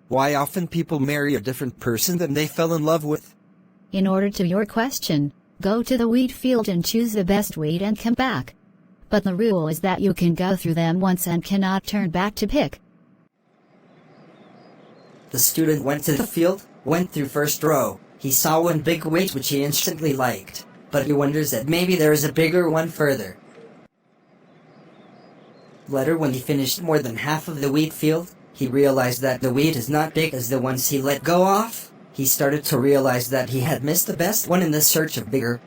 Why often people marry a different person than they fell in love with? In order to your question, go to the wheat field and choose the best wheat and come back. But the rule is that you can go through them once and cannot turn back to pick. The student went to the field, went through first row. He saw one big wheat which he instantly liked, but he wonders that maybe there is a bigger one further. Later, when he finished more than half of the wheat field, he realized that the wheat is not big as the ones he let go of. He started to realize that he had missed the best one in the search of bigger.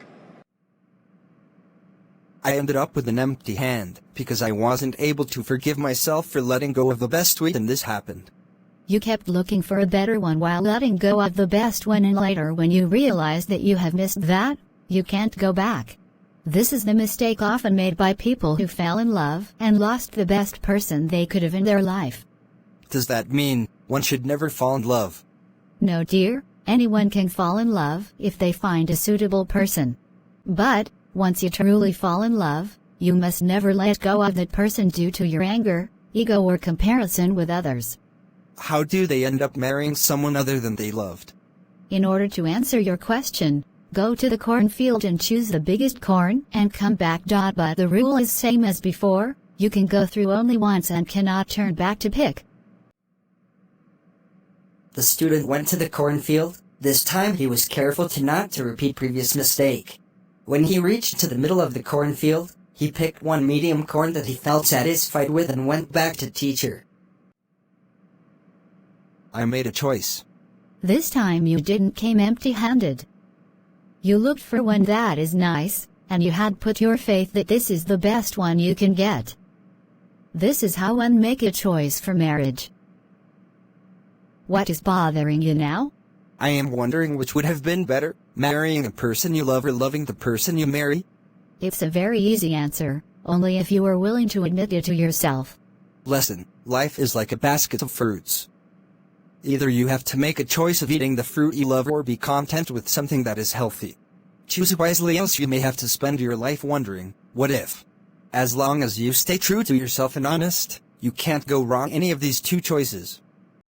I ended up with an empty hand, because I wasn't able to forgive myself for letting go of the best wheat, and this happened. You kept looking for a better one while letting go of the best one, and later when you realize that you have missed that, you can't go back. This is the mistake often made by people who fell in love and lost the best person they could have in their life. Does that mean one should never fall in love? No, dear, anyone can fall in love if they find a suitable person. But, once you truly fall in love, you must never let go of that person due to your anger, ego, or comparison with others. How do they end up marrying someone other than they loved? In order to answer your question, go to the cornfield and choose the biggest corn and come back. But the rule is same as before, you can go through only once and cannot turn back to pick. The student went to the cornfield. This time he was careful not to repeat previous mistake. When he reached to the middle of the cornfield, he picked one medium corn that he felt satisfied with and went back to teacher. I made a choice. This time you didn't came empty-handed. You looked for one that is nice, and you had put your faith that this is the best one you can get. This is how one make a choice for marriage. What is bothering you now? I am wondering which would have been better, marrying a person you love or loving the person you marry. It's a very easy answer, only if you are willing to admit it to yourself. Lesson: life is like a basket of fruits. Either you have to make a choice of eating the fruit you love or be content with something that is healthy. Choose wisely, else you may have to spend your life wondering, what if? As long as you stay true to yourself and honest, you can't go wrong any of these two choices.